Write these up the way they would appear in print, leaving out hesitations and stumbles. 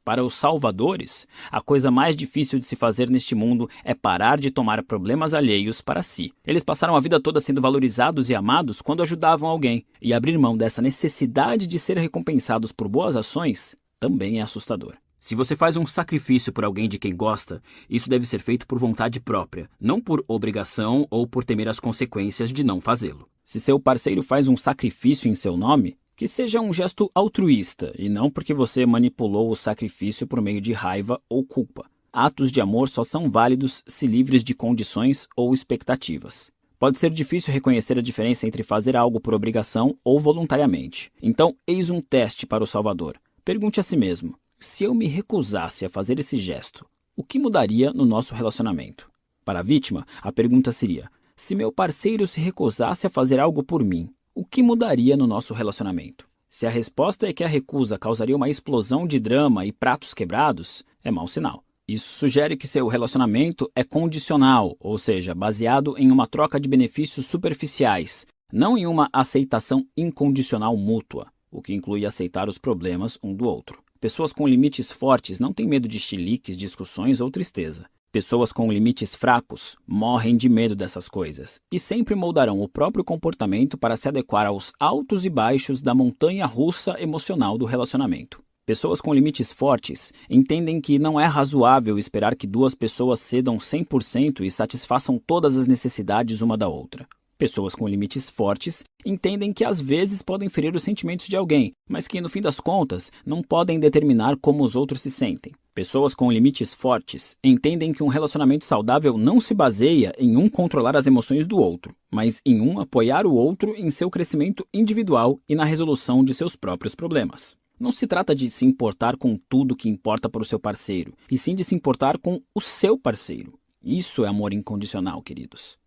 Para os salvadores, a coisa mais difícil de se fazer neste mundo é parar de tomar problemas alheios para si. Eles passaram a vida toda sendo valorizados e amados quando ajudavam alguém, e abrir mão dessa necessidade de ser recompensados por boas ações também é assustador. Se você faz um sacrifício por alguém de quem gosta, isso deve ser feito por vontade própria, não por obrigação ou por temer as consequências de não fazê-lo. Se seu parceiro faz um sacrifício em seu nome, que seja um gesto altruísta e não porque você manipulou o sacrifício por meio de raiva ou culpa. Atos de amor só são válidos se livres de condições ou expectativas. Pode ser difícil reconhecer a diferença entre fazer algo por obrigação ou voluntariamente. Então, eis um teste para o Salvador. Pergunte a si mesmo: se eu me recusasse a fazer esse gesto, o que mudaria no nosso relacionamento? Para a vítima, a pergunta seria: se meu parceiro se recusasse a fazer algo por mim, o que mudaria no nosso relacionamento? Se a resposta é que a recusa causaria uma explosão de drama e pratos quebrados, é mau sinal. Isso sugere que seu relacionamento é condicional, ou seja, baseado em uma troca de benefícios superficiais, não em uma aceitação incondicional mútua, o que inclui aceitar os problemas um do outro. Pessoas com limites fortes não têm medo de chiliques, discussões ou tristeza. Pessoas com limites fracos morrem de medo dessas coisas e sempre moldarão o próprio comportamento para se adequar aos altos e baixos da montanha-russa emocional do relacionamento. Pessoas com limites fortes entendem que não é razoável esperar que duas pessoas cedam 100% e satisfaçam todas as necessidades uma da outra. Pessoas com limites fortes entendem que às vezes podem ferir os sentimentos de alguém, mas que no fim das contas não podem determinar como os outros se sentem. Pessoas com limites fortes entendem que um relacionamento saudável não se baseia em um controlar as emoções do outro, mas em um apoiar o outro em seu crescimento individual e na resolução de seus próprios problemas. Não se trata de se importar com tudo que importa para o seu parceiro, e sim de se importar com o seu parceiro. Isso é amor incondicional, queridos.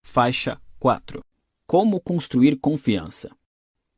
Faixa 4. Como construir confiança.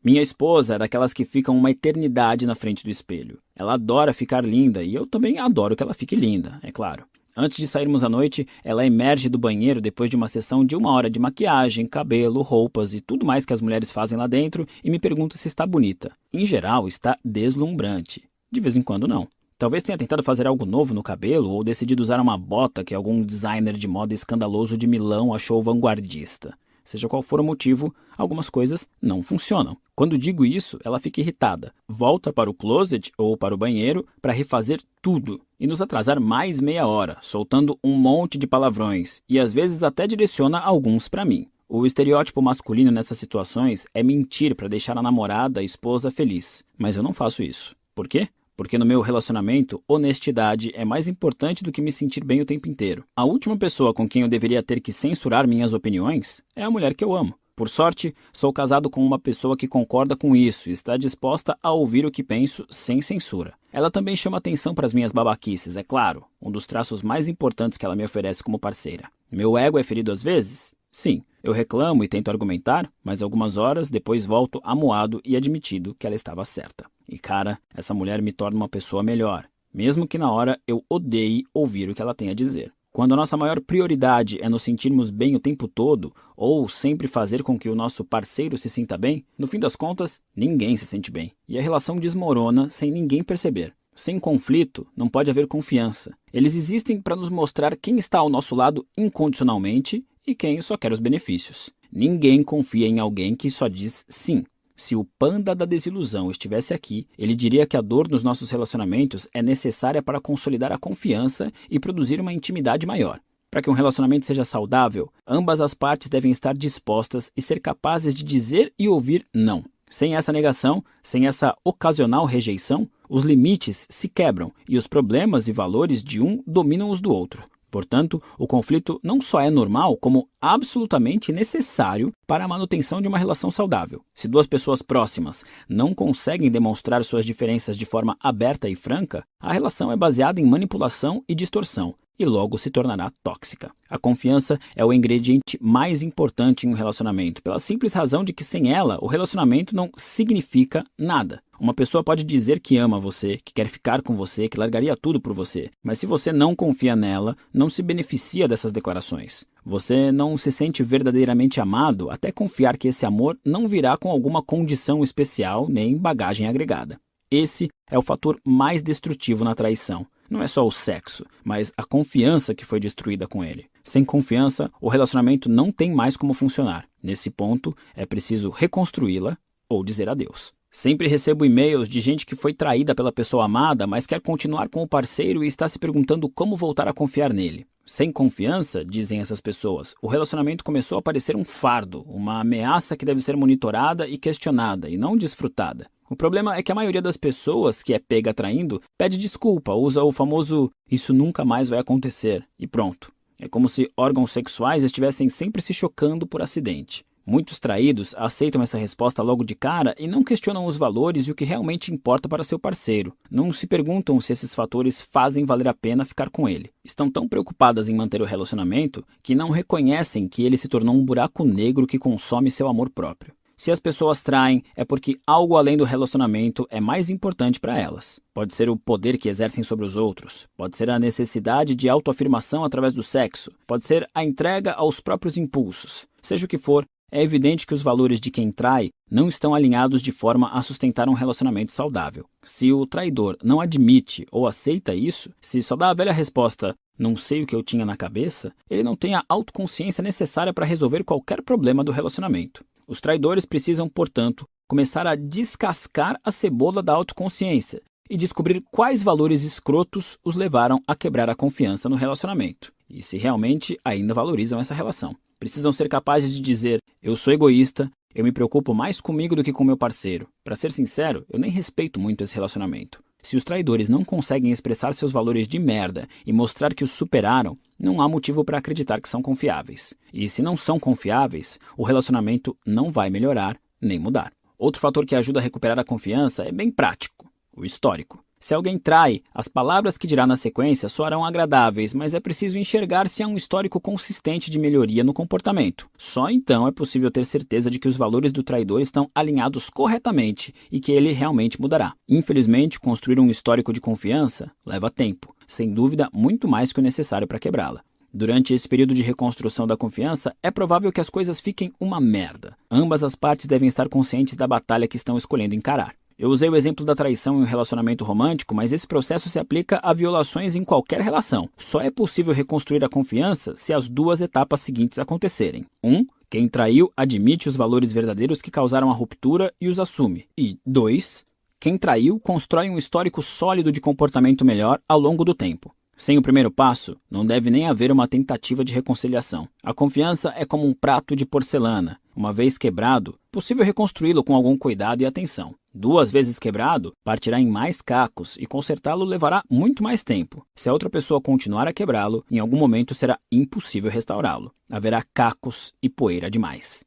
Minha esposa é daquelas que ficam uma eternidade na frente do espelho. Ela adora ficar linda e eu também adoro que ela fique linda, é claro. Antes de sairmos à noite, ela emerge do banheiro depois de uma sessão de 1 hora de maquiagem, cabelo, roupas e tudo mais que as mulheres fazem lá dentro e me pergunta se está bonita. Em geral, está deslumbrante. De vez em quando, não. Talvez tenha tentado fazer algo novo no cabelo ou decidido usar uma bota que algum designer de moda escandaloso de Milão achou vanguardista. Seja qual for o motivo, algumas coisas não funcionam. Quando digo isso, ela fica irritada, volta para o closet ou para o banheiro para refazer tudo e nos atrasar mais meia hora, soltando um monte de palavrões e às vezes até direciona alguns para mim. O estereótipo masculino nessas situações é mentir para deixar a namorada, a esposa feliz, mas eu não faço isso. Por quê? Porque no meu relacionamento, honestidade é mais importante do que me sentir bem o tempo inteiro. A última pessoa com quem eu deveria ter que censurar minhas opiniões é a mulher que eu amo. Por sorte, sou casado com uma pessoa que concorda com isso e está disposta a ouvir o que penso sem censura. Ela também chama atenção para as minhas babaquices, é claro, um dos traços mais importantes que ela me oferece como parceira. Meu ego é ferido às vezes? Sim, eu reclamo e tento argumentar, mas algumas horas depois volto amuado e admitido que ela estava certa. E cara, essa mulher me torna uma pessoa melhor, mesmo que na hora eu odeie ouvir o que ela tem a dizer. Quando a nossa maior prioridade é nos sentirmos bem o tempo todo, ou sempre fazer com que o nosso parceiro se sinta bem, no fim das contas, ninguém se sente bem. E a relação desmorona sem ninguém perceber. Sem conflito, não pode haver confiança. Eles existem para nos mostrar quem está ao nosso lado incondicionalmente e quem só quer os benefícios. Ninguém confia em alguém que só diz sim. Se o panda da desilusão estivesse aqui, ele diria que a dor nos nossos relacionamentos é necessária para consolidar a confiança e produzir uma intimidade maior. Para que um relacionamento seja saudável, ambas as partes devem estar dispostas e ser capazes de dizer e ouvir não. Sem essa negação, sem essa ocasional rejeição, os limites se quebram e os problemas e valores de um dominam os do outro. Portanto, o conflito não só é normal, como absolutamente necessário para a manutenção de uma relação saudável. Se duas pessoas próximas não conseguem demonstrar suas diferenças de forma aberta e franca, a relação é baseada em manipulação e distorção, e logo se tornará tóxica. A confiança é o ingrediente mais importante em um relacionamento, pela simples razão de que sem ela, o relacionamento não significa nada. Uma pessoa pode dizer que ama você, que quer ficar com você, que largaria tudo por você, mas se você não confia nela, não se beneficia dessas declarações. Você não se sente verdadeiramente amado até confiar que esse amor não virá com alguma condição especial nem bagagem agregada. Esse é o fator mais destrutivo na traição. Não é só o sexo, mas a confiança que foi destruída com ele. Sem confiança, o relacionamento não tem mais como funcionar. Nesse ponto, é preciso reconstruí-la ou dizer adeus. Sempre recebo e-mails de gente que foi traída pela pessoa amada, mas quer continuar com o parceiro e está se perguntando como voltar a confiar nele. Sem confiança, dizem essas pessoas, o relacionamento começou a parecer um fardo, uma ameaça que deve ser monitorada e questionada, e não desfrutada. O problema é que a maioria das pessoas que é pega traindo pede desculpa, usa o famoso "isso nunca mais vai acontecer" e pronto. É como se órgãos sexuais estivessem sempre se chocando por acidente. Muitos traídos aceitam essa resposta logo de cara e não questionam os valores e o que realmente importa para seu parceiro. Não se perguntam se esses fatores fazem valer a pena ficar com ele. Estão tão preocupadas em manter o relacionamento que não reconhecem que ele se tornou um buraco negro que consome seu amor próprio. Se as pessoas traem, é porque algo além do relacionamento é mais importante para elas. Pode ser o poder que exercem sobre os outros, pode ser a necessidade de autoafirmação através do sexo, pode ser a entrega aos próprios impulsos. Seja o que for, é evidente que os valores de quem trai não estão alinhados de forma a sustentar um relacionamento saudável. Se o traidor não admite ou aceita isso, se só dá a velha resposta "não sei o que eu tinha na cabeça", ele não tem a autoconsciência necessária para resolver qualquer problema do relacionamento. Os traidores precisam, portanto, começar a descascar a cebola da autoconsciência e descobrir quais valores escrotos os levaram a quebrar a confiança no relacionamento, e se realmente ainda valorizam essa relação. Precisam ser capazes de dizer: "eu sou egoísta, eu me preocupo mais comigo do que com meu parceiro. Para ser sincero, eu nem respeito muito esse relacionamento." Se os traidores não conseguem expressar seus valores de merda e mostrar que os superaram, não há motivo para acreditar que são confiáveis. E se não são confiáveis, o relacionamento não vai melhorar nem mudar. Outro fator que ajuda a recuperar a confiança é bem prático: o histórico. Se alguém trai, as palavras que dirá na sequência soarão agradáveis, mas é preciso enxergar se há um histórico consistente de melhoria no comportamento. Só então é possível ter certeza de que os valores do traidor estão alinhados corretamente e que ele realmente mudará. Infelizmente, construir um histórico de confiança leva tempo, sem dúvida muito mais que o necessário para quebrá-la. Durante esse período de reconstrução da confiança, é provável que as coisas fiquem uma merda. Ambas as partes devem estar conscientes da batalha que estão escolhendo encarar. Eu usei o exemplo da traição em um relacionamento romântico, mas esse processo se aplica a violações em qualquer relação. Só é possível reconstruir a confiança se as duas etapas seguintes acontecerem. 1. Quem traiu admite os valores verdadeiros que causaram a ruptura e os assume. E 2. Quem traiu constrói um histórico sólido de comportamento melhor ao longo do tempo. Sem o primeiro passo, não deve nem haver uma tentativa de reconciliação. A confiança é como um prato de porcelana. Uma vez quebrado, é possível reconstruí-lo com algum cuidado e atenção. 2 vezes quebrado, partirá em mais cacos e consertá-lo levará muito mais tempo. Se a outra pessoa continuar a quebrá-lo, em algum momento será impossível restaurá-lo. Haverá cacos e poeira demais.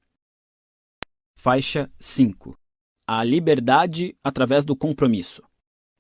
Faixa 5. A liberdade através do compromisso.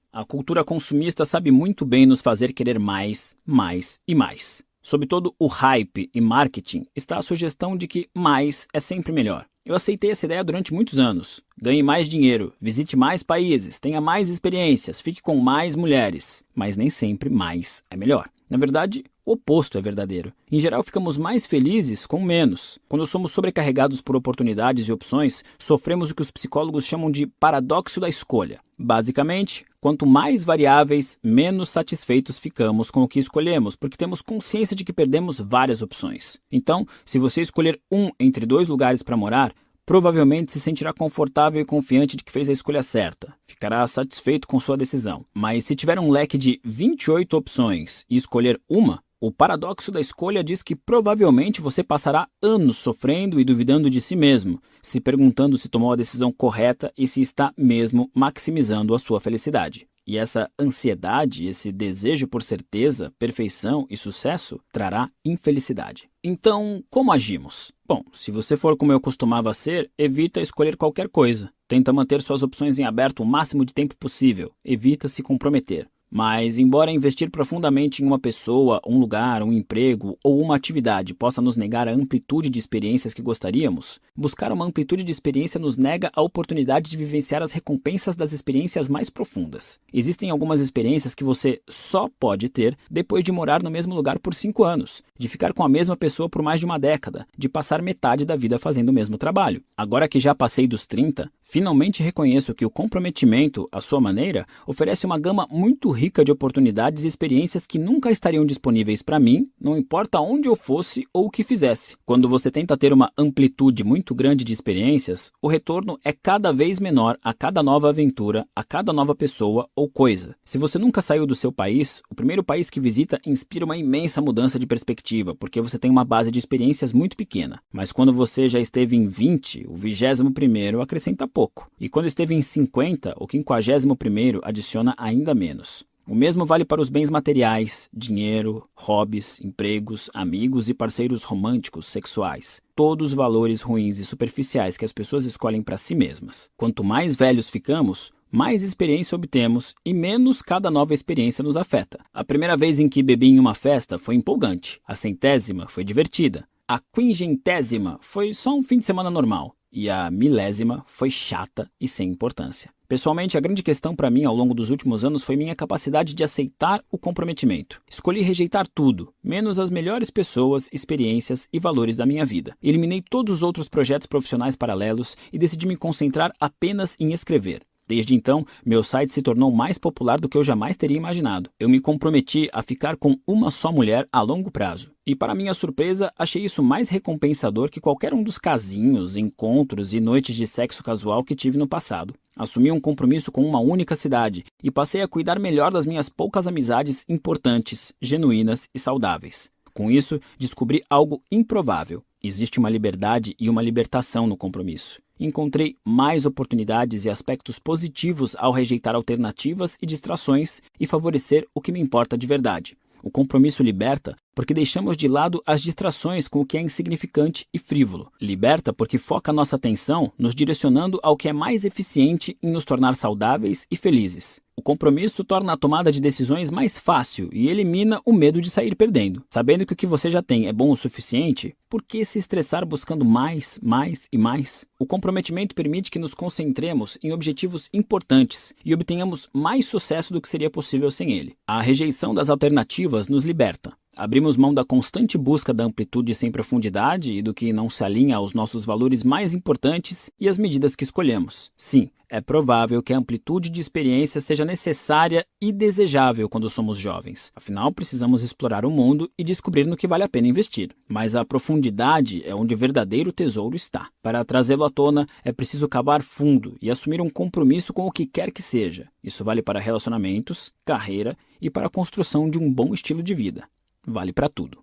A cultura consumista sabe muito bem nos fazer querer mais, mais e mais. Sob todo o hype e marketing está a sugestão de que mais é sempre melhor. Eu aceitei essa ideia durante muitos anos. Ganhe mais dinheiro, visite mais países, tenha mais experiências, fique com mais mulheres. Mas nem sempre mais é melhor. Na verdade, o oposto é verdadeiro. Em geral, ficamos mais felizes com menos. Quando somos sobrecarregados por oportunidades e opções, sofremos o que os psicólogos chamam de paradoxo da escolha. Basicamente, quanto mais variáveis, menos satisfeitos ficamos com o que escolhemos, porque temos consciência de que perdemos várias opções. Então, se você escolher um entre 2 lugares para morar, provavelmente se sentirá confortável e confiante de que fez a escolha certa. Ficará satisfeito com sua decisão. Mas se tiver um leque de 28 opções e escolher uma, o paradoxo da escolha diz que provavelmente você passará anos sofrendo e duvidando de si mesmo, se perguntando se tomou a decisão correta e se está mesmo maximizando a sua felicidade. E essa ansiedade, esse desejo por certeza, perfeição e sucesso, trará infelicidade. Então, como agimos? Bom, se você for como eu costumava ser, evita escolher qualquer coisa. Tenta manter suas opções em aberto o máximo de tempo possível. Evita se comprometer. Mas, embora investir profundamente em uma pessoa, um lugar, um emprego ou uma atividade possa nos negar a amplitude de experiências que gostaríamos, buscar uma amplitude de experiência nos nega a oportunidade de vivenciar as recompensas das experiências mais profundas. Existem algumas experiências que você só pode ter depois de morar no mesmo lugar por 5 anos, de ficar com a mesma pessoa por mais de uma década, de passar metade da vida fazendo o mesmo trabalho. Agora que já passei dos 30, Finalmente reconheço que o comprometimento, à sua maneira, oferece uma gama muito rica de oportunidades e experiências que nunca estariam disponíveis para mim, não importa onde eu fosse ou o que fizesse. Quando você tenta ter uma amplitude muito grande de experiências, o retorno é cada vez menor a cada nova aventura, a cada nova pessoa ou coisa. Se você nunca saiu do seu país, o primeiro país que visita inspira uma imensa mudança de perspectiva, porque você tem uma base de experiências muito pequena. Mas quando você já esteve em 20, o 21º acrescenta pouco. E quando esteve em 50, o 51º adiciona ainda menos. O mesmo vale para os bens materiais, dinheiro, hobbies, empregos, amigos e parceiros românticos, sexuais. Todos valores ruins e superficiais que as pessoas escolhem para si mesmas. Quanto mais velhos ficamos, mais experiência obtemos e menos cada nova experiência nos afeta. A primeira vez em que bebi em uma festa foi empolgante. A 100ª foi divertida. A 50ª foi só um fim de semana normal. E a 1000ª foi chata e sem importância. Pessoalmente, a grande questão para mim ao longo dos últimos anos foi minha capacidade de aceitar o comprometimento. Escolhi rejeitar tudo, menos as melhores pessoas, experiências e valores da minha vida. Eliminei todos os outros projetos profissionais paralelos e decidi me concentrar apenas em escrever. Desde então, meu site se tornou mais popular do que eu jamais teria imaginado. Eu me comprometi a ficar com uma só mulher a longo prazo. E para minha surpresa, achei isso mais recompensador que qualquer um dos casinhos, encontros e noites de sexo casual que tive no passado. Assumi um compromisso com uma única cidade e passei a cuidar melhor das minhas poucas amizades importantes, genuínas e saudáveis. Com isso, descobri algo improvável. Existe uma liberdade e uma libertação no compromisso. Encontrei mais oportunidades e aspectos positivos ao rejeitar alternativas e distrações e favorecer o que me importa de verdade. O compromisso liberta porque deixamos de lado as distrações com o que é insignificante e frívolo. Liberta porque foca nossa atenção nos direcionando ao que é mais eficiente em nos tornar saudáveis e felizes. O compromisso torna a tomada de decisões mais fácil e elimina o medo de sair perdendo. Sabendo que o que você já tem é bom o suficiente, por que se estressar buscando mais, mais e mais? O comprometimento permite que nos concentremos em objetivos importantes e obtenhamos mais sucesso do que seria possível sem ele. A rejeição das alternativas nos liberta. Abrimos mão da constante busca da amplitude sem profundidade e do que não se alinha aos nossos valores mais importantes e às medidas que escolhemos. Sim, é provável que a amplitude de experiência seja necessária e desejável quando somos jovens. Afinal, precisamos explorar o mundo e descobrir no que vale a pena investir. Mas a profundidade é onde o verdadeiro tesouro está. Para trazê-lo à tona, é preciso cavar fundo e assumir um compromisso com o que quer que seja. Isso vale para relacionamentos, carreira e para a construção de um bom estilo de vida. Vale para tudo.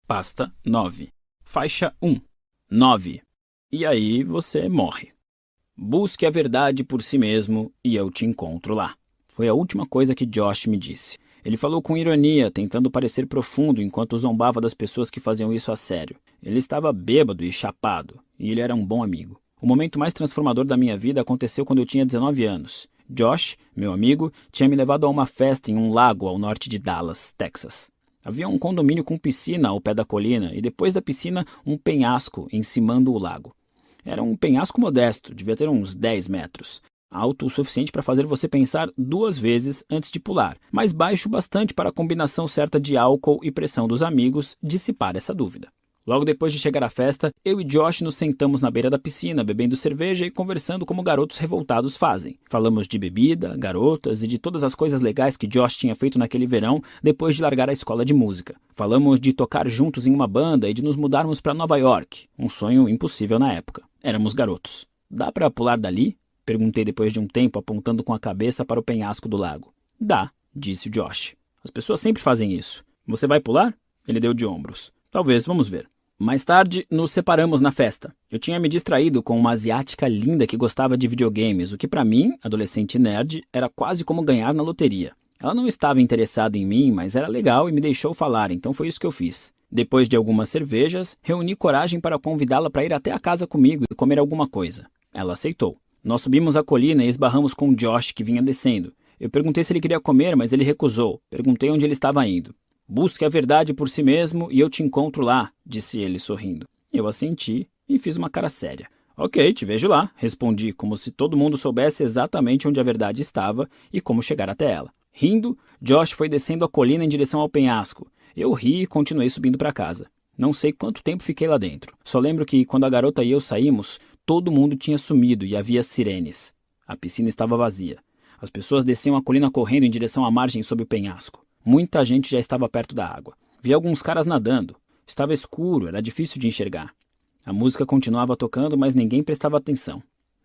Pasta 9. Faixa 1. 9. E aí você morre. Busque a verdade por si mesmo e eu te encontro lá. Foi a última coisa que Josh me disse. Ele falou com ironia, tentando parecer profundo enquanto zombava das pessoas que faziam isso a sério. Ele estava bêbado e chapado, e ele era um bom amigo. O momento mais transformador da minha vida aconteceu quando eu tinha 19 anos. Josh, meu amigo, tinha me levado a uma festa em um lago ao norte de Dallas, Texas. Havia um condomínio com piscina ao pé da colina e depois da piscina um penhasco encimando o lago. Era um penhasco modesto, devia ter uns 10 metros. Alto o suficiente para fazer você pensar 2 vezes antes de pular, mas baixo bastante para a combinação certa de álcool e pressão dos amigos dissipar essa dúvida. Logo depois de chegar à festa, eu e Josh nos sentamos na beira da piscina, bebendo cerveja e conversando como garotos revoltados fazem. Falamos de bebida, garotas e de todas as coisas legais que Josh tinha feito naquele verão depois de largar a escola de música. Falamos de tocar juntos em uma banda e de nos mudarmos para Nova York, um sonho impossível na época. Éramos garotos. Dá para pular dali? Perguntei depois de um tempo, apontando com a cabeça para o penhasco do lago. Dá, disse o Josh. As pessoas sempre fazem isso. Você vai pular? Ele deu de ombros. Talvez, vamos ver. Mais tarde, nos separamos na festa. Eu tinha me distraído com uma asiática linda que gostava de videogames, o que para mim, adolescente nerd, era quase como ganhar na loteria. Ela não estava interessada em mim, mas era legal e me deixou falar, então foi isso que eu fiz. Depois de algumas cervejas, reuni coragem para convidá-la para ir até a casa comigo e comer alguma coisa. Ela aceitou. Nós subimos a colina e esbarramos com Josh, que vinha descendo. Eu perguntei se ele queria comer, mas ele recusou. Perguntei onde ele estava indo. Busque a verdade por si mesmo e eu te encontro lá, disse ele sorrindo. Eu assenti e fiz uma cara séria. Ok, te vejo lá, respondi, como se todo mundo soubesse exatamente onde a verdade estava e como chegar até ela. Rindo, Josh foi descendo a colina em direção ao penhasco. Eu ri e continuei subindo para casa. Não sei quanto tempo fiquei lá dentro. Só lembro que, quando a garota e eu saímos, todo mundo tinha sumido e havia sirenes. A piscina estava vazia. As pessoas desciam a colina correndo em direção à margem sob o penhasco. Muita gente já estava perto da água. Vi alguns caras nadando. Estava escuro, era difícil de enxergar. A música continuava tocando, mas ninguém prestava atenção.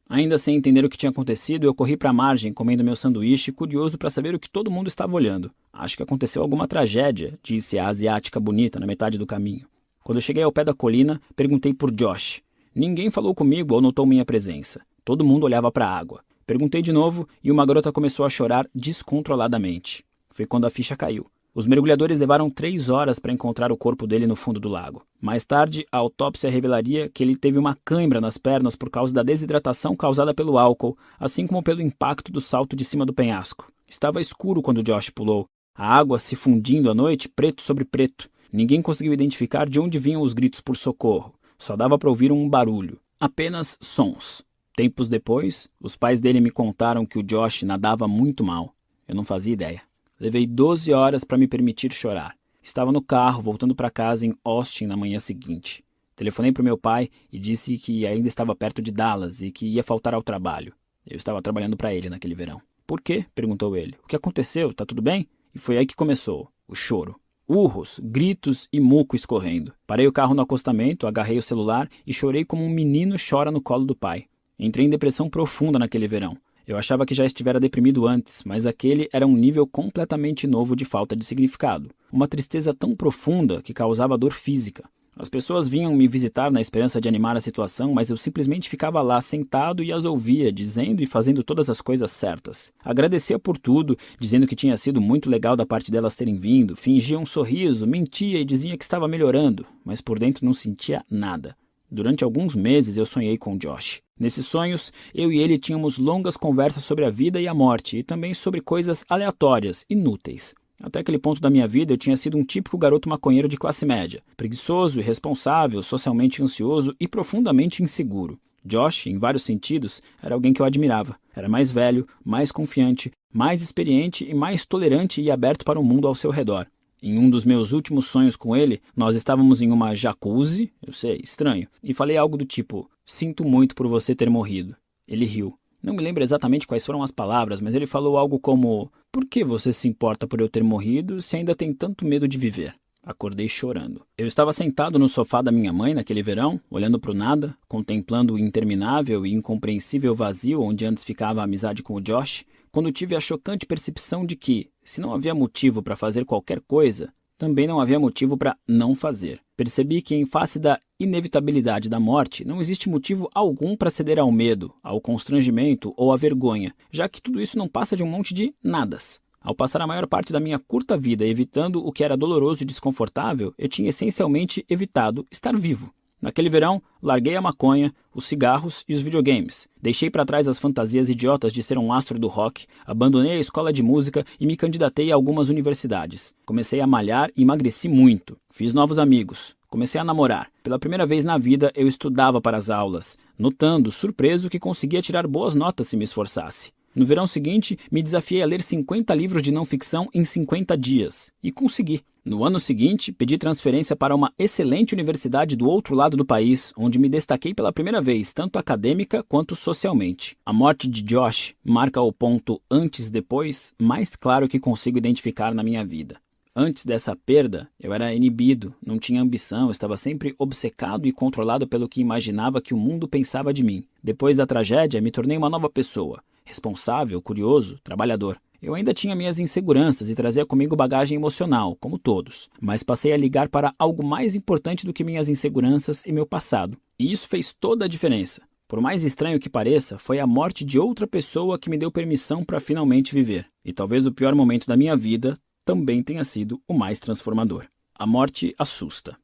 Ainda sem entender o que tinha acontecido, eu corri para a margem comendo meu sanduíche, curioso para saber o que todo mundo estava olhando. Acho que aconteceu alguma tragédia, disse a asiática bonita na metade do caminho. Quando eu cheguei ao pé da colina, perguntei por Josh. Ninguém falou comigo ou notou minha presença. Todo mundo olhava para a água. Perguntei de novo e uma garota começou a chorar descontroladamente. Foi quando a ficha caiu. Os mergulhadores levaram 3 horas para encontrar o corpo dele no fundo do lago. Mais tarde, a autópsia revelaria que ele teve uma cãibra nas pernas por causa da desidratação causada pelo álcool, assim como pelo impacto do salto de cima do penhasco. Estava escuro quando Josh pulou, a água se fundindo à noite, preto sobre preto. Ninguém conseguiu identificar de onde vinham os gritos por socorro. Só dava para ouvir um barulho. Apenas sons. Tempos depois, os pais dele me contaram que o Josh nadava muito mal. Eu não fazia ideia. Levei 12 horas para me permitir chorar. Estava no carro, voltando para casa em Austin na manhã seguinte. Telefonei para o meu pai e disse que ainda estava perto de Dallas e que ia faltar ao trabalho. Eu estava trabalhando para ele naquele verão. Por quê? Perguntou ele. O que aconteceu? Tá tudo bem? E foi aí que começou o choro. Urros, gritos e muco escorrendo. Parei o carro no acostamento, agarrei o celular e chorei como um menino chora no colo do pai. Entrei em depressão profunda naquele verão. Eu achava que já estivera deprimido antes, mas aquele era um nível completamente novo de falta de significado. Uma tristeza tão profunda que causava dor física. As pessoas vinham me visitar na esperança de animar a situação, mas eu simplesmente ficava lá sentado e as ouvia, dizendo e fazendo todas as coisas certas. Agradecia por tudo, dizendo que tinha sido muito legal da parte delas terem vindo, fingia um sorriso, mentia e dizia que estava melhorando, mas por dentro não sentia nada. Durante alguns meses eu sonhei com Josh. Nesses sonhos, eu e ele tínhamos longas conversas sobre a vida e a morte, e também sobre coisas aleatórias, inúteis. Até aquele ponto da minha vida eu tinha sido um típico garoto maconheiro de classe média, preguiçoso, irresponsável, socialmente ansioso e profundamente inseguro. Josh, em vários sentidos, era alguém que eu admirava. Era mais velho, mais confiante, mais experiente e mais tolerante e aberto para o mundo ao seu redor. Em um dos meus últimos sonhos com ele, nós estávamos em uma jacuzzi, eu sei, estranho, e falei algo do tipo, sinto muito por você ter morrido. Ele riu. Não me lembro exatamente quais foram as palavras, mas ele falou algo como, por que você se importa por eu ter morrido se ainda tem tanto medo de viver? Acordei chorando. Eu estava sentado no sofá da minha mãe naquele verão, olhando para o nada, contemplando o interminável e incompreensível vazio onde antes ficava a amizade com o Josh, quando tive a chocante percepção de que, se não havia motivo para fazer qualquer coisa, também não havia motivo para não fazer. Percebi que, em face da inevitabilidade da morte, não existe motivo algum para ceder ao medo, ao constrangimento ou à vergonha, já que tudo isso não passa de um monte de nadas. Ao passar a maior parte da minha curta vida evitando o que era doloroso e desconfortável, eu tinha essencialmente evitado estar vivo. Naquele verão, larguei a maconha, os cigarros e os videogames. Deixei para trás as fantasias idiotas de ser um astro do rock, abandonei a escola de música e me candidatei a algumas universidades. Comecei a malhar e emagreci muito. Fiz novos amigos. Comecei a namorar. Pela primeira vez na vida, eu estudava para as aulas, notando, surpreso, que conseguia tirar boas notas se me esforçasse. No verão seguinte, me desafiei a ler 50 livros de não ficção em 50 dias. E consegui. No ano seguinte, pedi transferência para uma excelente universidade do outro lado do país, onde me destaquei pela primeira vez, tanto acadêmica quanto socialmente. A morte de Josh marca o ponto antes-depois mais claro que consigo identificar na minha vida. Antes dessa perda, eu era inibido, não tinha ambição, estava sempre obcecado e controlado pelo que imaginava que o mundo pensava de mim. Depois da tragédia, me tornei uma nova pessoa. Responsável, curioso, trabalhador. Eu ainda tinha minhas inseguranças e trazia comigo bagagem emocional, como todos, mas passei a ligar para algo mais importante do que minhas inseguranças e meu passado. E isso fez toda a diferença. Por mais estranho que pareça, foi a morte de outra pessoa que me deu permissão para finalmente viver. E talvez o pior momento da minha vida também tenha sido o mais transformador. A morte assusta.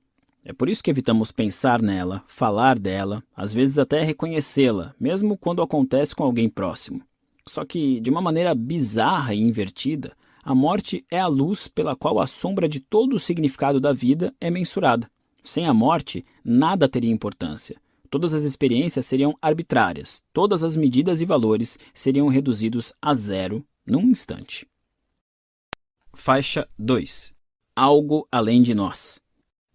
É por isso que evitamos pensar nela, falar dela, às vezes até reconhecê-la, mesmo quando acontece com alguém próximo. Só que, de uma maneira bizarra e invertida, a morte é a luz pela qual a sombra de todo o significado da vida é mensurada. Sem a morte, nada teria importância. Todas as experiências seriam arbitrárias, todas as medidas e valores seriam reduzidos a zero num instante. Faixa 2. Algo além de nós.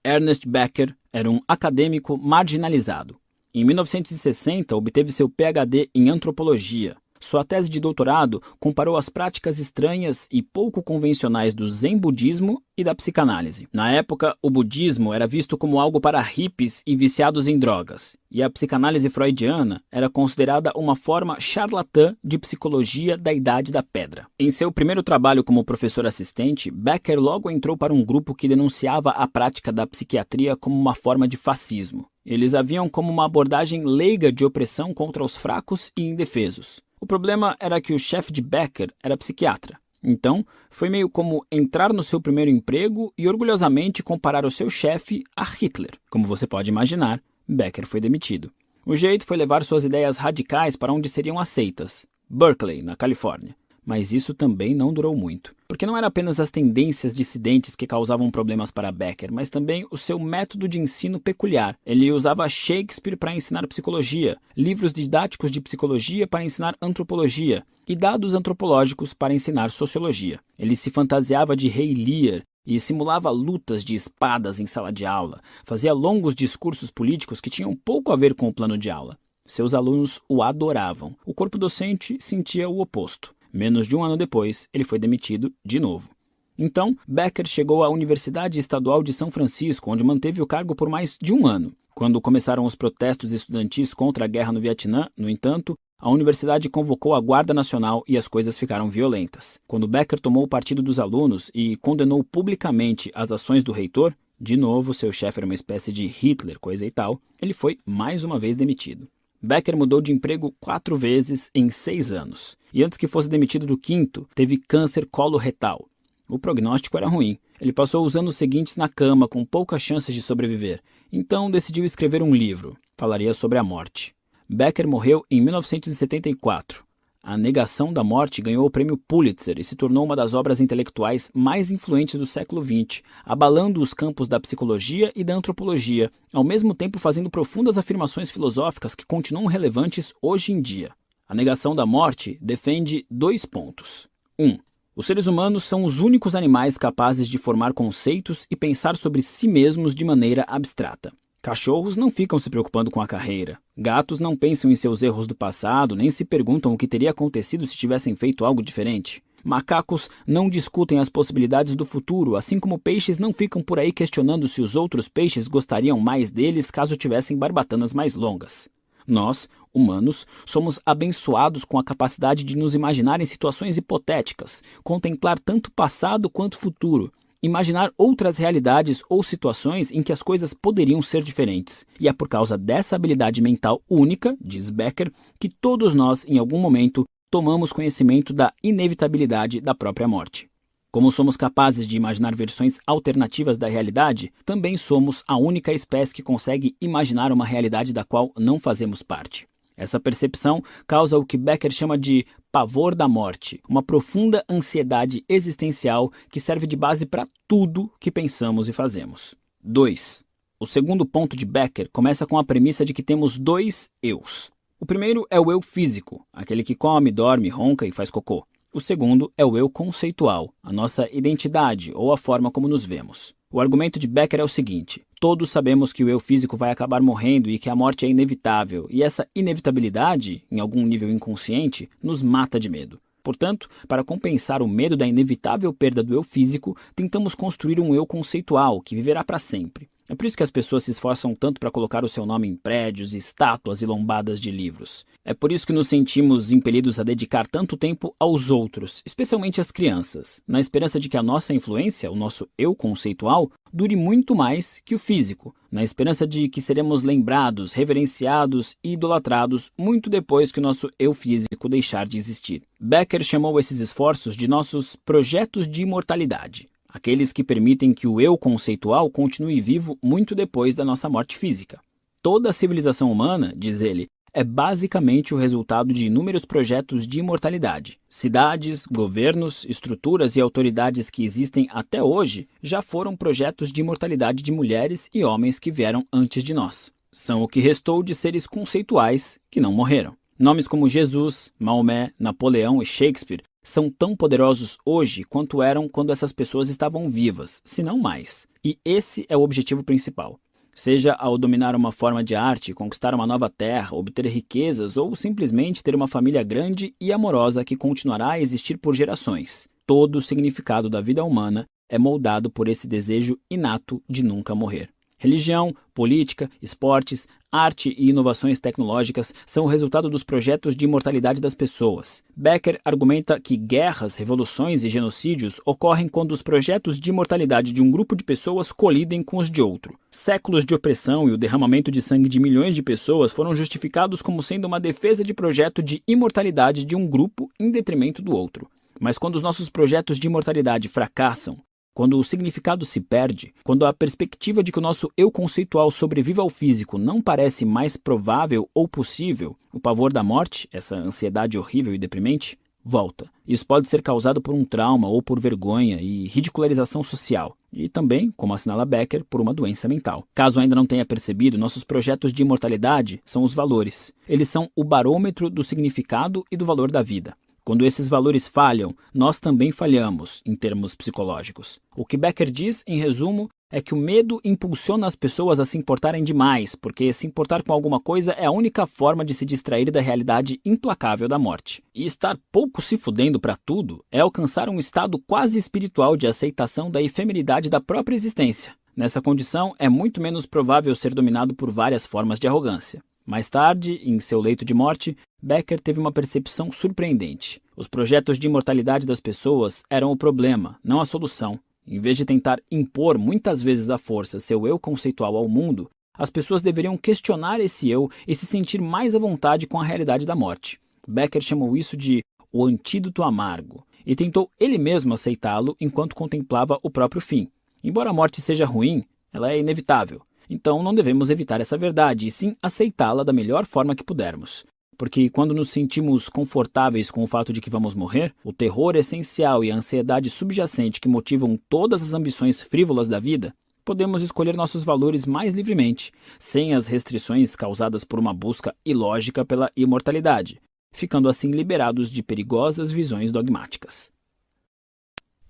Ernest Becker era um acadêmico marginalizado. Em 1960, obteve seu PhD em antropologia. Sua tese de doutorado comparou as práticas estranhas e pouco convencionais do Zen budismo e da psicanálise. Na época, o budismo era visto como algo para hippies e viciados em drogas, e a psicanálise freudiana era considerada uma forma charlatã de psicologia da Idade da Pedra. Em seu primeiro trabalho como professor assistente, Becker logo entrou para um grupo que denunciava a prática da psiquiatria como uma forma de fascismo. Eles a viam como uma abordagem leiga de opressão contra os fracos e indefesos. O problema era que o chefe de Becker era psiquiatra. Então, foi meio como entrar no seu primeiro emprego e orgulhosamente comparar o seu chefe a Hitler. Como você pode imaginar, Becker foi demitido. O jeito foi levar suas ideias radicais para onde seriam aceitas, Berkeley, na Califórnia. Mas isso também não durou muito, porque não era apenas as tendências dissidentes que causavam problemas para Becker, mas também o seu método de ensino peculiar. Ele usava Shakespeare para ensinar psicologia, livros didáticos de psicologia para ensinar antropologia e dados antropológicos para ensinar sociologia. Ele se fantasiava de rei Lear e simulava lutas de espadas em sala de aula, fazia longos discursos políticos que tinham pouco a ver com o plano de aula. Seus alunos o adoravam. O corpo docente sentia o oposto. Menos de um ano depois, ele foi demitido de novo. Então, Becker chegou à Universidade Estadual de São Francisco, onde manteve o cargo por mais de um ano. Quando começaram os protestos estudantis contra a guerra no Vietnã, no entanto, a universidade convocou a Guarda Nacional e as coisas ficaram violentas. Quando Becker tomou o partido dos alunos e condenou publicamente as ações do reitor, de novo seu chefe era uma espécie de Hitler, coisa e tal, ele foi mais uma vez demitido. Becker mudou de emprego 4 vezes em 6 anos. E antes que fosse demitido do quinto, teve câncer coloretal. O prognóstico era ruim. Ele passou os anos seguintes na cama, com poucas chances de sobreviver. Então decidiu escrever um livro. Falaria sobre a morte. Becker morreu em 1974. A Negação da Morte ganhou o prêmio Pulitzer e se tornou uma das obras intelectuais mais influentes do século XX, abalando os campos da psicologia e da antropologia, ao mesmo tempo fazendo profundas afirmações filosóficas que continuam relevantes hoje em dia. A Negação da Morte defende 2 pontos. 1. Os seres humanos são os únicos animais capazes de formar conceitos e pensar sobre si mesmos de maneira abstrata. Cachorros não ficam se preocupando com a carreira. Gatos não pensam em seus erros do passado, nem se perguntam o que teria acontecido se tivessem feito algo diferente. Macacos não discutem as possibilidades do futuro, assim como peixes não ficam por aí questionando se os outros peixes gostariam mais deles caso tivessem barbatanas mais longas. Nós, humanos, somos abençoados com a capacidade de nos imaginar em situações hipotéticas, contemplar tanto passado quanto futuro, imaginar outras realidades ou situações em que as coisas poderiam ser diferentes. E é por causa dessa habilidade mental única, diz Becker, que todos nós, em algum momento, tomamos conhecimento da inevitabilidade da própria morte. Como somos capazes de imaginar versões alternativas da realidade, também somos a única espécie que consegue imaginar uma realidade da qual não fazemos parte. Essa percepção causa o que Becker chama de pavor da morte, uma profunda ansiedade existencial que serve de base para tudo que pensamos e fazemos. 2. O segundo ponto de Becker começa com a premissa de que temos 2 eus. O primeiro é o eu físico, aquele que come, dorme, ronca e faz cocô. O segundo é o eu conceitual, a nossa identidade ou a forma como nos vemos. O argumento de Becker é o seguinte: todos sabemos que o eu físico vai acabar morrendo e que a morte é inevitável, e essa inevitabilidade, em algum nível inconsciente, nos mata de medo. Portanto, para compensar o medo da inevitável perda do eu físico, tentamos construir um eu conceitual que viverá para sempre. É por isso que as pessoas se esforçam tanto para colocar o seu nome em prédios, estátuas e lombadas de livros. É por isso que nos sentimos impelidos a dedicar tanto tempo aos outros, especialmente às crianças, na esperança de que a nossa influência, o nosso eu conceitual, dure muito mais que o físico, na esperança de que seremos lembrados, reverenciados e idolatrados muito depois que o nosso eu físico deixar de existir. Becker chamou esses esforços de nossos projetos de imortalidade. Aqueles que permitem que o eu conceitual continue vivo muito depois da nossa morte física. Toda a civilização humana, diz ele, é basicamente o resultado de inúmeros projetos de imortalidade. Cidades, governos, estruturas e autoridades que existem até hoje já foram projetos de imortalidade de mulheres e homens que vieram antes de nós. São o que restou de seres conceituais que não morreram. Nomes como Jesus, Maomé, Napoleão e Shakespeare são tão poderosos hoje quanto eram quando essas pessoas estavam vivas, se não mais. E esse é o objetivo principal. Seja ao dominar uma forma de arte, conquistar uma nova terra, obter riquezas ou simplesmente ter uma família grande e amorosa que continuará a existir por gerações. Todo o significado da vida humana é moldado por esse desejo inato de nunca morrer. Religião, política, esportes, arte e inovações tecnológicas são o resultado dos projetos de imortalidade das pessoas. Becker argumenta que guerras, revoluções e genocídios ocorrem quando os projetos de imortalidade de um grupo de pessoas colidem com os de outro. Séculos de opressão e o derramamento de sangue de milhões de pessoas foram justificados como sendo uma defesa de projeto de imortalidade de um grupo em detrimento do outro. Mas quando os nossos projetos de imortalidade fracassam, quando o significado se perde, quando a perspectiva de que o nosso eu conceitual sobreviva ao físico não parece mais provável ou possível, o pavor da morte, essa ansiedade horrível e deprimente, volta. Isso pode ser causado por um trauma ou por vergonha e ridicularização social. E também, como assinala Becker, por uma doença mental. Caso ainda não tenha percebido, nossos projetos de imortalidade são os valores. Eles são o barômetro do significado e do valor da vida. Quando esses valores falham, nós também falhamos, em termos psicológicos. O que Becker diz, em resumo, é que o medo impulsiona as pessoas a se importarem demais, porque se importar com alguma coisa é a única forma de se distrair da realidade implacável da morte. E estar pouco se fudendo para tudo é alcançar um estado quase espiritual de aceitação da efemeridade da própria existência. Nessa condição, é muito menos provável ser dominado por várias formas de arrogância. Mais tarde, em seu leito de morte, Becker teve uma percepção surpreendente. Os projetos de imortalidade das pessoas eram o problema, não a solução. Em vez de tentar impor muitas vezes à força seu eu conceitual ao mundo, as pessoas deveriam questionar esse eu e se sentir mais à vontade com a realidade da morte. Becker chamou isso de o antídoto amargo e tentou ele mesmo aceitá-lo enquanto contemplava o próprio fim. Embora a morte seja ruim, ela é inevitável. Então não devemos evitar essa verdade, e sim aceitá-la da melhor forma que pudermos. Porque quando nos sentimos confortáveis com o fato de que vamos morrer, o terror essencial e a ansiedade subjacente que motivam todas as ambições frívolas da vida, podemos escolher nossos valores mais livremente, sem as restrições causadas por uma busca ilógica pela imortalidade, ficando assim liberados de perigosas visões dogmáticas.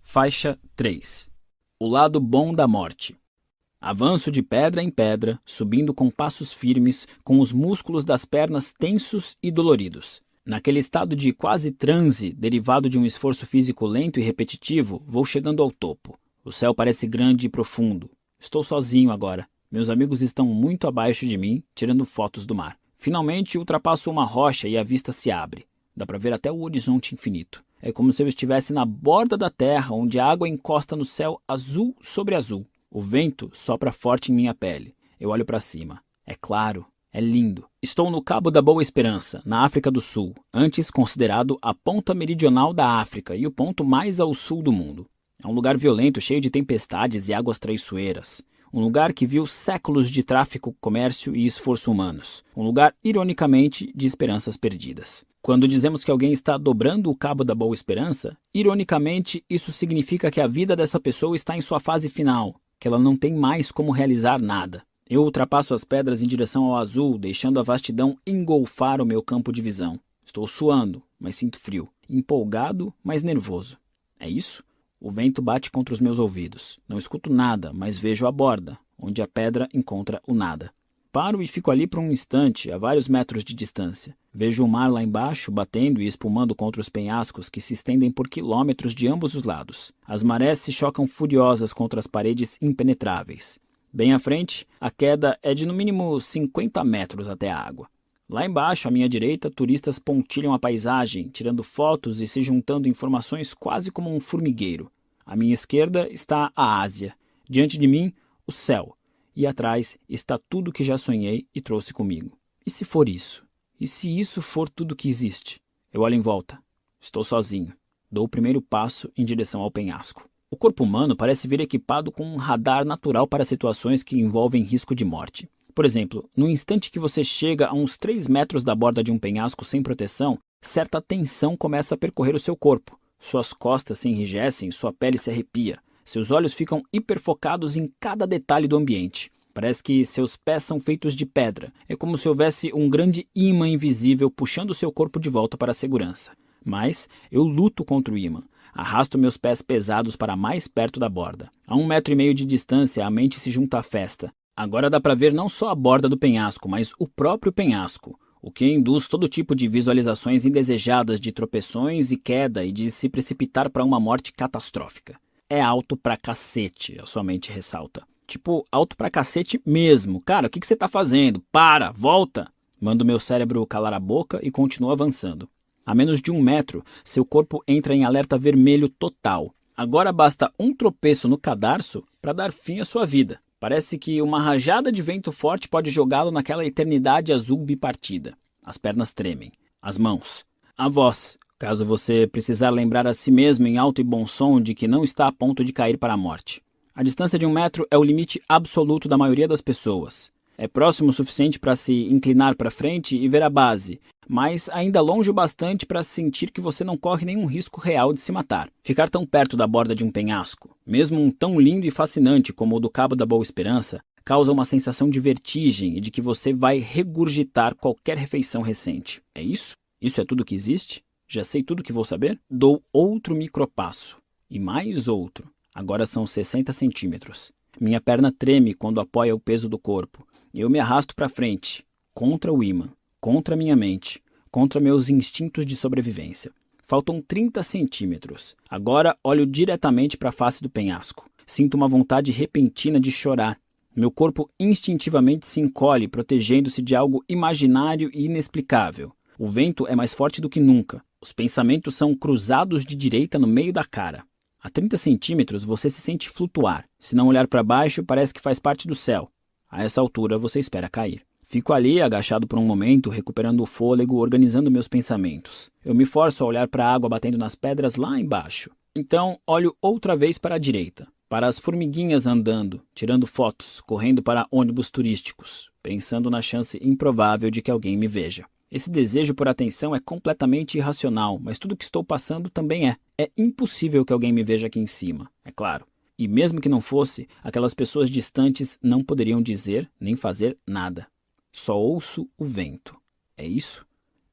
Faixa 3. O lado bom da morte. Avanço de pedra em pedra, subindo com passos firmes, com os músculos das pernas tensos e doloridos. Naquele estado de quase transe, derivado de um esforço físico lento e repetitivo, vou chegando ao topo. O céu parece grande e profundo. Estou sozinho agora. Meus amigos estão muito abaixo de mim, tirando fotos do mar. Finalmente ultrapasso uma rocha e a vista se abre. Dá para ver até o horizonte infinito. É como se eu estivesse na borda da terra, onde a água encosta no céu azul sobre azul. O vento sopra forte em minha pele. Eu olho para cima. É claro, é lindo. Estou no Cabo da Boa Esperança, na África do Sul, antes considerado a ponta meridional da África e o ponto mais ao sul do mundo. É um lugar violento, cheio de tempestades e águas traiçoeiras. Um lugar que viu séculos de tráfico, comércio e esforço humanos. Um lugar, ironicamente, de esperanças perdidas. Quando dizemos que alguém está dobrando o Cabo da Boa Esperança, ironicamente, isso significa que a vida dessa pessoa está em sua fase final, que ela não tem mais como realizar nada. Eu ultrapasso as pedras em direção ao azul, deixando a vastidão engolfar o meu campo de visão. Estou suando, mas sinto frio. Empolgado, mas nervoso. É isso? O vento bate contra os meus ouvidos. Não escuto nada, mas vejo a borda, onde a pedra encontra o nada. Paro e fico ali por um instante, a vários metros de distância. Vejo o mar lá embaixo, batendo e espumando contra os penhascos que se estendem por quilômetros de ambos os lados. As marés se chocam furiosas contra as paredes impenetráveis. Bem à frente, a queda é de no mínimo 50 metros até a água. Lá embaixo, à minha direita, turistas pontilham a paisagem, tirando fotos e se juntando em formações quase como um formigueiro. À minha esquerda está a Ásia. Diante de mim, o céu. E atrás está tudo que já sonhei e trouxe comigo. E se for isso? E se isso for tudo que existe? Eu olho em volta. Estou sozinho. Dou o primeiro passo em direção ao penhasco. O corpo humano parece vir equipado com um radar natural para situações que envolvem risco de morte. Por exemplo, no instante que você chega a uns 3 metros da borda de um penhasco sem proteção, certa tensão começa a percorrer o seu corpo. Suas costas se enrijecem, sua pele se arrepia. Seus olhos ficam hiperfocados em cada detalhe do ambiente. Parece que seus pés são feitos de pedra. É como se houvesse um grande ímã invisível puxando seu corpo de volta para a segurança. Mas eu luto contra o ímã. Arrasto meus pés pesados para mais perto da borda. A 1,5 metros de distância, a mente se junta à festa. Agora dá para ver não só a borda do penhasco, mas o próprio penhasco, o que induz todo tipo de visualizações indesejadas de tropeções e queda e de se precipitar para uma morte catastrófica. É alto pra cacete, a sua mente ressalta. Tipo, alto pra cacete mesmo. Cara, o que você tá fazendo? Para, volta! Manda o meu cérebro calar a boca e continua avançando. A menos de 1 metro, seu corpo entra em alerta vermelho total. Agora basta um tropeço no cadarço para dar fim à sua vida. Parece que uma rajada de vento forte pode jogá-lo naquela eternidade azul bipartida. As pernas tremem. As mãos. A voz, caso você precisar lembrar a si mesmo em alto e bom som de que não está a ponto de cair para a morte. A distância de 1 metro é o limite absoluto da maioria das pessoas. É próximo o suficiente para se inclinar para frente e ver a base, mas ainda longe o bastante para sentir que você não corre nenhum risco real de se matar. Ficar tão perto da borda de um penhasco, mesmo um tão lindo e fascinante como o do Cabo da Boa Esperança, causa uma sensação de vertigem e de que você vai regurgitar qualquer refeição recente. É isso? Isso é tudo que existe? Já sei tudo que vou saber? Dou outro micropasso. E mais outro. Agora são 60 centímetros. Minha perna treme quando apoia o peso do corpo. Eu me arrasto para frente, contra o ímã, contra minha mente, contra meus instintos de sobrevivência. Faltam 30 centímetros. Agora olho diretamente para a face do penhasco. Sinto uma vontade repentina de chorar. Meu corpo instintivamente se encolhe, protegendo-se de algo imaginário e inexplicável. O vento é mais forte do que nunca. Os pensamentos são cruzados de direita no meio da cara. A 30 centímetros você se sente flutuar. Se não olhar para baixo, parece que faz parte do céu. A essa altura você espera cair. Fico ali, agachado por um momento, recuperando o fôlego, organizando meus pensamentos. Eu me forço a olhar para a água batendo nas pedras lá embaixo. Então, olho outra vez para a direita, para as formiguinhas andando, tirando fotos, correndo para ônibus turísticos, pensando na chance improvável de que alguém me veja. Esse desejo por atenção é completamente irracional, mas tudo o que estou passando também é. É impossível que alguém me veja aqui em cima, é claro. E mesmo que não fosse, aquelas pessoas distantes não poderiam dizer nem fazer nada. Só ouço o vento. É isso?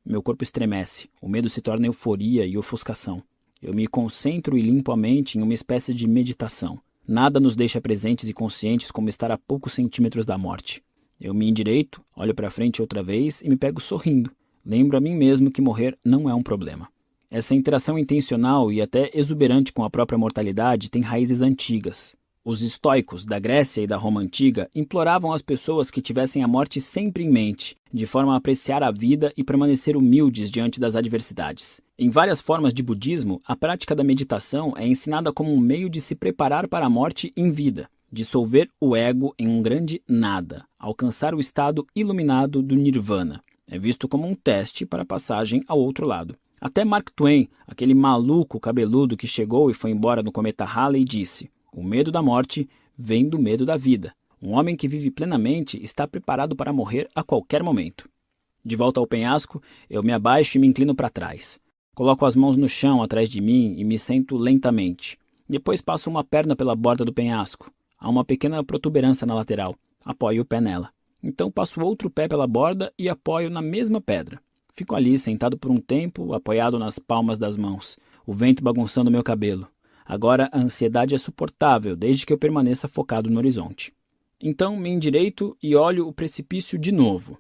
Meu corpo estremece. O medo se torna euforia e ofuscação. Eu me concentro e limpo a mente em uma espécie de meditação. Nada nos deixa presentes e conscientes como estar a poucos centímetros da morte. Eu me endireito, olho para frente outra vez e me pego sorrindo. Lembro a mim mesmo que morrer não é um problema. Essa interação intencional e até exuberante com a própria mortalidade tem raízes antigas. Os estoicos da Grécia e da Roma antiga imploravam às pessoas que tivessem a morte sempre em mente, de forma a apreciar a vida e permanecer humildes diante das adversidades. Em várias formas de budismo, a prática da meditação é ensinada como um meio de se preparar para a morte em vida, dissolver o ego em um grande nada, alcançar o estado iluminado do nirvana. É visto como um teste para a passagem ao outro lado. Até Mark Twain, aquele maluco cabeludo que chegou e foi embora no cometa Halley, disse: "O medo da morte vem do medo da vida. Um homem que vive plenamente está preparado para morrer a qualquer momento." De volta ao penhasco, eu me abaixo e me inclino para trás. Coloco as mãos no chão atrás de mim e me sento lentamente. Depois passo uma perna pela borda do penhasco. Há uma pequena protuberância na lateral. Apoio o pé nela. Então passo outro pé pela borda e apoio na mesma pedra. Fico ali, sentado por um tempo, apoiado nas palmas das mãos, o vento bagunçando meu cabelo. Agora a ansiedade é suportável, desde que eu permaneça focado no horizonte. Então me endireito e olho o precipício de novo.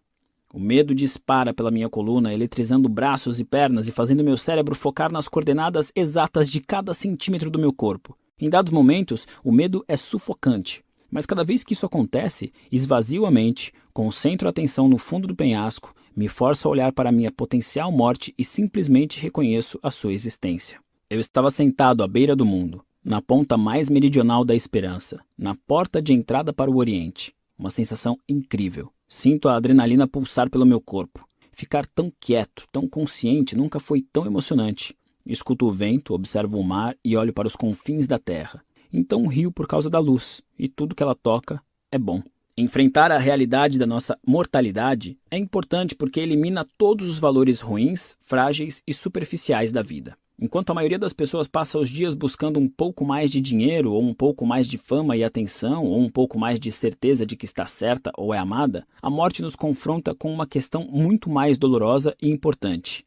O medo dispara pela minha coluna, eletrizando braços e pernas e fazendo meu cérebro focar nas coordenadas exatas de cada centímetro do meu corpo. Em dados momentos, o medo é sufocante. Mas cada vez que isso acontece, esvazio a mente, concentro a atenção no fundo do penhasco, me forço a olhar para a minha potencial morte e simplesmente reconheço a sua existência. Eu estava sentado à beira do mundo, na ponta mais meridional da esperança, na porta de entrada para o Oriente. Uma sensação incrível. Sinto a adrenalina pulsar pelo meu corpo. Ficar tão quieto, tão consciente, nunca foi tão emocionante. Escuto o vento, observo o mar e olho para os confins da terra. Então rio por causa da luz, e tudo que ela toca é bom. Enfrentar a realidade da nossa mortalidade é importante porque elimina todos os valores ruins, frágeis e superficiais da vida. Enquanto a maioria das pessoas passa os dias buscando um pouco mais de dinheiro, ou um pouco mais de fama e atenção, ou um pouco mais de certeza de que está certa ou é amada, a morte nos confronta com uma questão muito mais dolorosa e importante.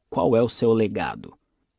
Qual é o seu legado?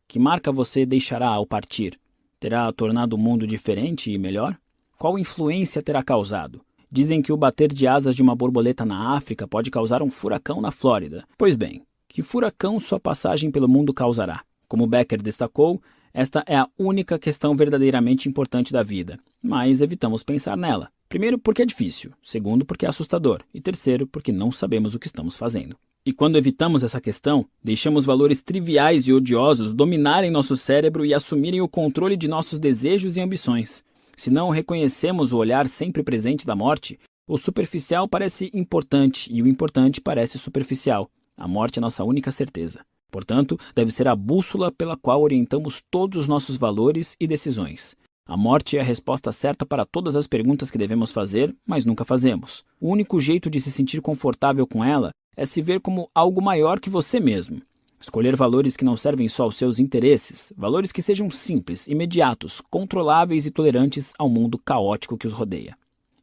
Que marca você deixará ao partir? Terá tornado o mundo diferente e melhor? Qual influência terá causado? Dizem que o bater de asas de uma borboleta na África pode causar um furacão na Flórida. Pois bem, que furacão sua passagem pelo mundo causará? Como Becker destacou, esta é a única questão verdadeiramente importante da vida, mas evitamos pensar nela. Primeiro, porque é difícil. Segundo, porque é assustador. E terceiro, porque não sabemos o que estamos fazendo. E quando evitamos essa questão, deixamos valores triviais e odiosos dominarem nosso cérebro e assumirem o controle de nossos desejos e ambições. Se não reconhecemos o olhar sempre presente da morte, o superficial parece importante e o importante parece superficial. A morte é nossa única certeza. Portanto, deve ser a bússola pela qual orientamos todos os nossos valores e decisões. A morte é a resposta certa para todas as perguntas que devemos fazer, mas nunca fazemos. O único jeito de se sentir confortável com ela é se ver como algo maior que você mesmo. Escolher valores que não servem só aos seus interesses, valores que sejam simples, imediatos, controláveis e tolerantes ao mundo caótico que os rodeia.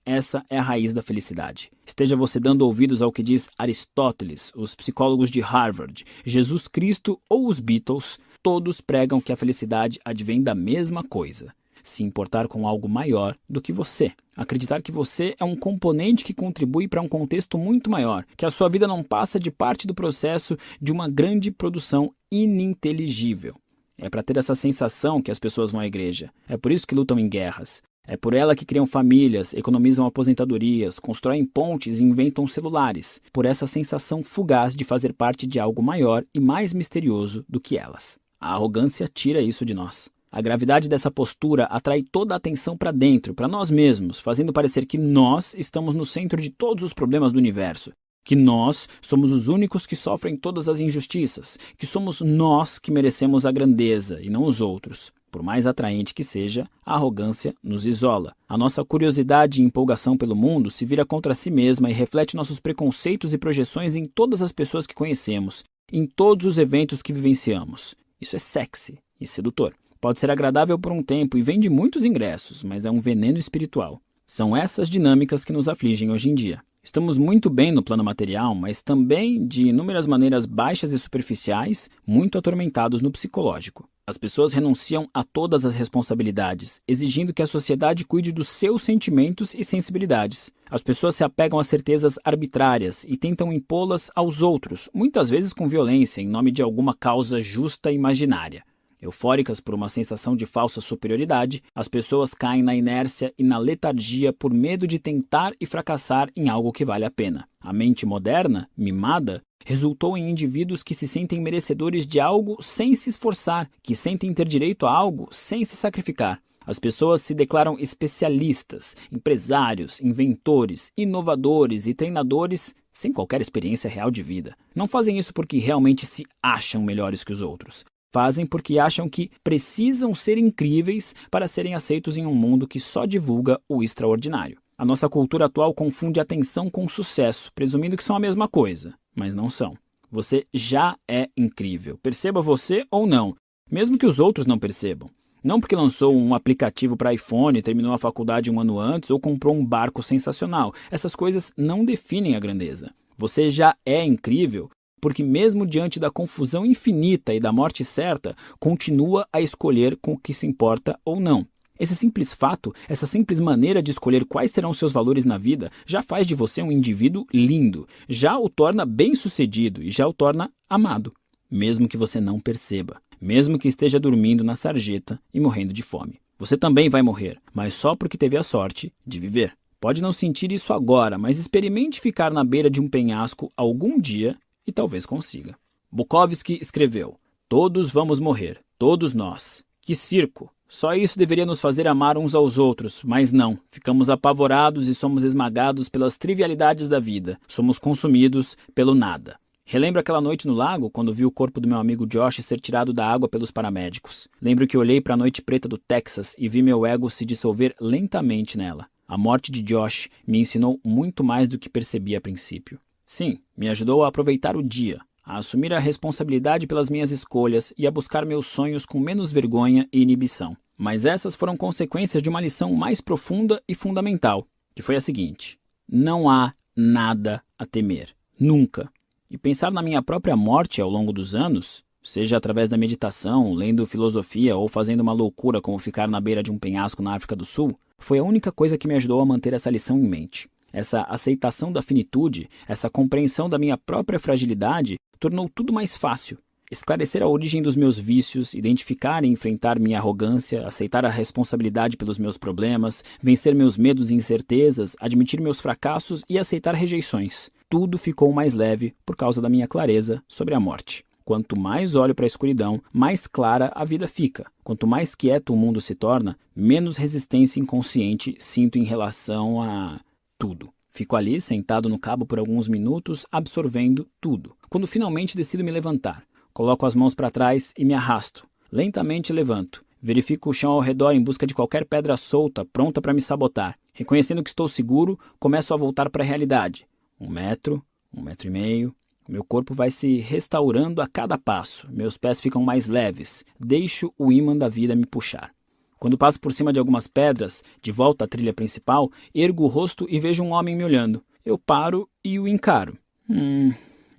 Essa é a raiz da felicidade. Esteja você dando ouvidos ao que diz Aristóteles, os psicólogos de Harvard, Jesus Cristo ou os Beatles, todos pregam que a felicidade advém da mesma coisa. Se importar com algo maior do que você. Acreditar que você é um componente que contribui para um contexto muito maior, que a sua vida não passa de parte do processo de uma grande produção ininteligível. É para ter essa sensação que as pessoas vão à igreja. É por isso que lutam em guerras. É por ela que criam famílias, economizam aposentadorias, constroem pontes e inventam celulares. Por essa sensação fugaz de fazer parte de algo maior e mais misterioso do que elas. A arrogância tira isso de nós. A gravidade dessa postura atrai toda a atenção para dentro, para nós mesmos, fazendo parecer que nós estamos no centro de todos os problemas do universo, que nós somos os únicos que sofrem todas as injustiças, que somos nós que merecemos a grandeza e não os outros. Por mais atraente que seja, a arrogância nos isola. A nossa curiosidade e empolgação pelo mundo se vira contra si mesma e reflete nossos preconceitos e projeções em todas as pessoas que conhecemos, em todos os eventos que vivenciamos. Isso é sexy e sedutor. Pode ser agradável por um tempo e vende muitos ingressos, mas é um veneno espiritual. São essas dinâmicas que nos afligem hoje em dia. Estamos muito bem no plano material, mas também, de inúmeras maneiras baixas e superficiais, muito atormentados no psicológico. As pessoas renunciam a todas as responsabilidades, exigindo que a sociedade cuide dos seus sentimentos e sensibilidades. As pessoas se apegam a certezas arbitrárias e tentam impô-las aos outros, muitas vezes com violência, em nome de alguma causa justa e imaginária. Eufóricas por uma sensação de falsa superioridade, as pessoas caem na inércia e na letargia por medo de tentar e fracassar em algo que vale a pena. A mente moderna, mimada, resultou em indivíduos que se sentem merecedores de algo sem se esforçar, que sentem ter direito a algo sem se sacrificar. As pessoas se declaram especialistas, empresários, inventores, inovadores e treinadores sem qualquer experiência real de vida. Não fazem isso porque realmente se acham melhores que os outros. Fazem porque acham que precisam ser incríveis para serem aceitos em um mundo que só divulga o extraordinário. A nossa cultura atual confunde atenção com sucesso, presumindo que são a mesma coisa, mas não são. Você já é incrível, perceba você ou não, mesmo que os outros não percebam. Não porque lançou um aplicativo para iPhone, terminou a faculdade um ano antes ou comprou um barco sensacional. Essas coisas não definem a grandeza. Você já é incrível porque mesmo diante da confusão infinita e da morte certa, continua a escolher com o que se importa ou não. Esse simples fato, essa simples maneira de escolher quais serão seus valores na vida, já faz de você um indivíduo lindo, já o torna bem-sucedido e já o torna amado, mesmo que você não perceba, mesmo que esteja dormindo na sarjeta e morrendo de fome. Você também vai morrer, mas só porque teve a sorte de viver. Pode não sentir isso agora, mas experimente ficar na beira de um penhasco algum dia e talvez consiga. Bukowski escreveu: "Todos vamos morrer, todos nós. Que circo! Só isso deveria nos fazer amar uns aos outros, mas não. Ficamos apavorados e somos esmagados pelas trivialidades da vida. Somos consumidos pelo nada." Relembro aquela noite no lago, quando vi o corpo do meu amigo Josh ser tirado da água pelos paramédicos. Lembro que olhei para a noite preta do Texas e vi meu ego se dissolver lentamente nela. A morte de Josh me ensinou muito mais do que percebi a princípio. Sim, me ajudou a aproveitar o dia, a assumir a responsabilidade pelas minhas escolhas e a buscar meus sonhos com menos vergonha e inibição. Mas essas foram consequências de uma lição mais profunda e fundamental, que foi a seguinte: não há nada a temer, nunca. E pensar na minha própria morte ao longo dos anos, seja através da meditação, lendo filosofia ou fazendo uma loucura como ficar na beira de um penhasco na África do Sul, foi a única coisa que me ajudou a manter essa lição em mente. Essa aceitação da finitude, essa compreensão da minha própria fragilidade, tornou tudo mais fácil. Esclarecer a origem dos meus vícios, identificar e enfrentar minha arrogância, aceitar a responsabilidade pelos meus problemas, vencer meus medos e incertezas, admitir meus fracassos e aceitar rejeições. Tudo ficou mais leve por causa da minha clareza sobre a morte. Quanto mais olho para a escuridão, mais clara a vida fica. Quanto mais quieto o mundo se torna, menos resistência inconsciente sinto em relação a tudo. Fico ali, sentado no cabo por alguns minutos, absorvendo tudo. Quando finalmente decido me levantar, coloco as mãos para trás e me arrasto. Lentamente levanto. Verifico o chão ao redor em busca de qualquer pedra solta, pronta para me sabotar. Reconhecendo que estou seguro, começo a voltar para a realidade. 1 metro, 1,5 metros. Meu corpo vai se restaurando a cada passo. Meus pés ficam mais leves. Deixo o ímã da vida me puxar. Quando passo por cima de algumas pedras, de volta à trilha principal, ergo o rosto e vejo um homem me olhando. Eu paro e o encaro.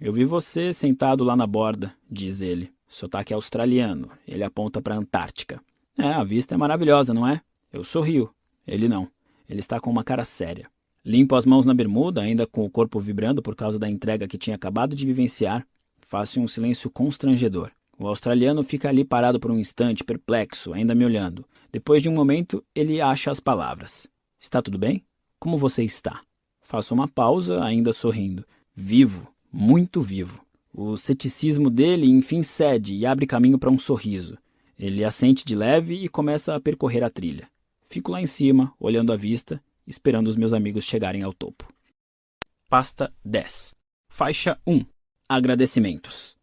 Eu vi você sentado lá na borda, diz ele. Sotaque australiano. Ele aponta para a Antártica. A vista é maravilhosa, não é? Eu sorrio. Ele não. Ele está com uma cara séria. Limpo as mãos na bermuda, ainda com o corpo vibrando por causa da entrega que tinha acabado de vivenciar. Faço um silêncio constrangedor. O australiano fica ali parado por um instante, perplexo, ainda me olhando. Depois de um momento, ele acha as palavras. Está tudo bem? Como você está? Faço uma pausa, ainda sorrindo. Vivo, muito vivo. O ceticismo dele, enfim, cede e abre caminho para um sorriso. Ele assente de leve e começa a percorrer a trilha. Fico lá em cima, olhando a vista, esperando os meus amigos chegarem ao topo. Pasta 10. Faixa 1. Agradecimentos.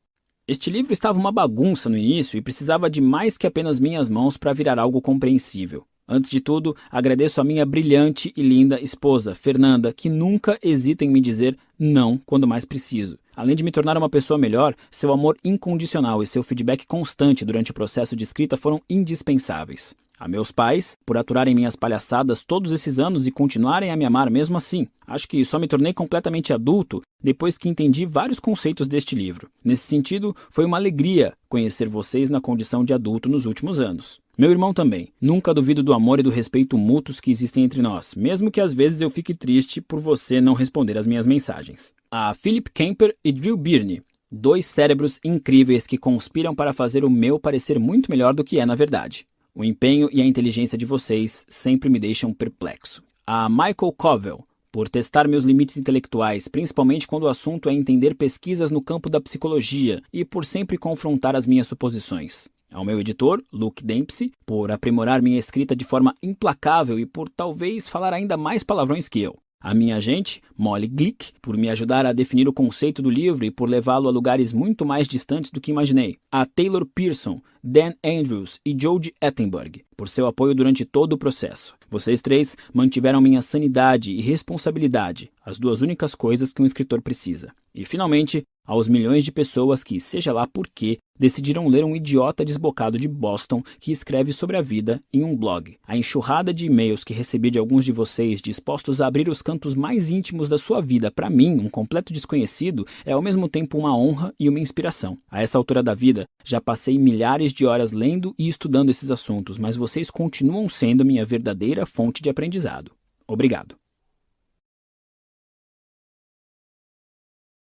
Este livro estava uma bagunça no início e precisava de mais que apenas minhas mãos para virar algo compreensível. Antes de tudo, agradeço a minha brilhante e linda esposa, Fernanda, que nunca hesita em me dizer não quando mais preciso. Além de me tornar uma pessoa melhor, seu amor incondicional e seu feedback constante durante o processo de escrita foram indispensáveis. A meus pais, por aturarem minhas palhaçadas todos esses anos e continuarem a me amar mesmo assim. Acho que só me tornei completamente adulto depois que entendi vários conceitos deste livro. Nesse sentido, foi uma alegria conhecer vocês na condição de adulto nos últimos anos. Meu irmão também. Nunca duvido do amor e do respeito mútuos que existem entre nós, mesmo que às vezes eu fique triste por você não responder às minhas mensagens. A Philip Kemper e Drew Birney. 2 cérebros incríveis que conspiram para fazer o meu parecer muito melhor do que é na verdade. O empenho e a inteligência de vocês sempre me deixam perplexo. A Michael Covell, por testar meus limites intelectuais, principalmente quando o assunto é entender pesquisas no campo da psicologia e por sempre confrontar as minhas suposições. Ao meu editor, Luke Dempsey, por aprimorar minha escrita de forma implacável e por talvez falar ainda mais palavrões que eu. A minha agente, Molly Glick, por me ajudar a definir o conceito do livro e por levá-lo a lugares muito mais distantes do que imaginei. A Taylor Pearson, Dan Andrews e Jodie Ettenberg, por seu apoio durante todo o processo. Vocês 3 mantiveram minha sanidade e responsabilidade, as 2 únicas coisas que um escritor precisa. E, finalmente, aos milhões de pessoas que, seja lá por quê, decidiram ler um idiota desbocado de Boston que escreve sobre a vida em um blog. A enxurrada de e-mails que recebi de alguns de vocês dispostos a abrir os cantos mais íntimos da sua vida para mim, um completo desconhecido, é ao mesmo tempo uma honra e uma inspiração. A essa altura da vida, já passei milhares de horas lendo e estudando esses assuntos, mas vocês continuam sendo minha verdadeira fonte de aprendizado. Obrigado.